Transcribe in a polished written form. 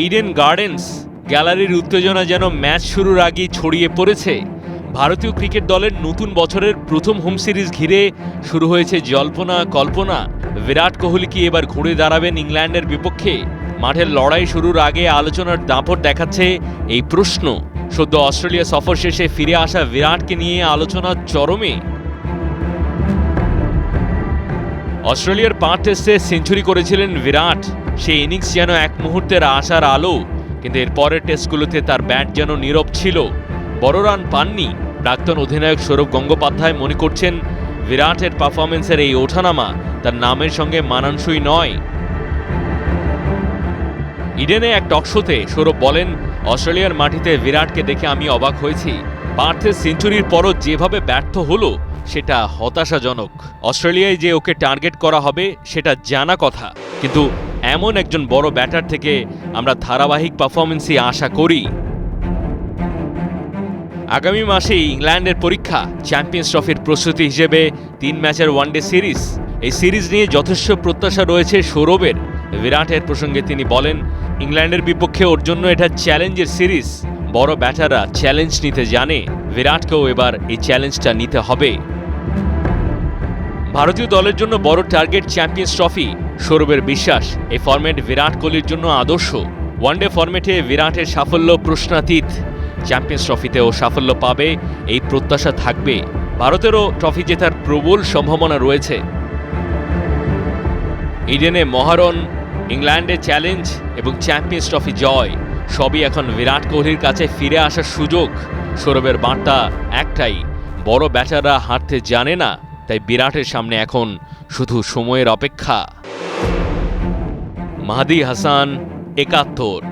Eden gardens গ্যালারির উত্তেজনা যেন ম্যাচ শুরুর আগেই ছড়িয়ে পড়েছে। ভারতীয় ক্রিকেট দলের নতুন বছরের প্রথম হোম সিরিজ ঘিরে শুরু হয়েছে জল্পনা কল্পনা। বিরাট কোহলি কি এবার ঘুরে দাঁড়াবেন ইংল্যান্ডের বিপক্ষে? মাঠের লড়াই শুরুর আগে আলোচনার দাপট দেখাচ্ছে এই প্রশ্ন। সদ্য অস্ট্রেলিয়া সফর শেষে ফিরে আসা বিরাটকে নিয়ে আলোচনা চরমে। অস্ট্রেলিয়ার 5 টেস্টে সেঞ্চুরি করেছিলেন বিরাট। সেই ইনিংস যেন এক মুহূর্তের আশার আলো, কিন্তু এর পরের টেস্টগুলোতে তার ব্যাট যেন নীরব ছিল। বড় রান পাননি। প্রাক্তন অধিনায়ক সৌরভ গঙ্গোপাধ্যায় মনে করছেন বিরাটের পারফরমেন্সের এই ওঠানামা তার নামের সঙ্গে মানানসই নয়। ইডেনে এক টকশোতে সৌরভ বলেন, অস্ট্রেলিয়ার মাটিতে বিরাটকে দেখে আমি অবাক হয়েছি। পার্থের সেঞ্চুরির পরও যেভাবে ব্যর্থ হলো সেটা হতাশাজনক। অস্ট্রেলিয়ায় যে ওকে টার্গেট করা হবে সেটা জানা কথা, কিন্তু এমন একজন বড় ব্যাটার থেকে আমরা ধারাবাহিক পারফরমেন্সই আশা করি। আগামী মাসেই ইংল্যান্ডের পরীক্ষা। চ্যাম্পিয়ন্স ট্রফির প্রস্তুতি হিসেবে 3 ম্যাচের ওয়ানডে সিরিজ। এই সিরিজ নিয়ে যথেষ্ট প্রত্যাশা রয়েছে সৌরভের। বিরাটের প্রসঙ্গে তিনি বলেন, ইংল্যান্ডের বিপক্ষে ওর জন্য এটা চ্যালেঞ্জের সিরিজ। বড় ব্যাটাররা চ্যালেঞ্জ নিতে জানে, বিরাটকেও এবার এই চ্যালেঞ্জটা নিতে হবে। ভারতীয় দলের জন্য বড় টার্গেট চ্যাম্পিয়ন্স ট্রফি। সৌরভের বিশ্বাস এই ফরম্যাট বিরাট কোহলির জন্য আদর্শ। ওয়ানডে ফরম্যাটে বিরাটের সাফল্য প্রশ্নাতীত। চ্যাম্পিয়ন্স ট্রফিতেও সাফল্য পাবে এই প্রত্যাশা থাকবে। ভারতেরও ট্রফি জেতার প্রবল সম্ভাবনা রয়েছে। ইডেনে মহারণ, ইংল্যান্ডে চ্যালেঞ্জ এবং চ্যাম্পিয়ন্স ট্রফি জয় সবই এখন বিরাট কোহলির কাছে ফিরে আসার সুযোগ। সৌরভের বার্তা একটাই, বড় ব্যাটাররা হারতে জানে না, তাই বিরাটের সামনে এখন শুধু সময়ের অপেক্ষা। মাহদি হাসান, ৭১।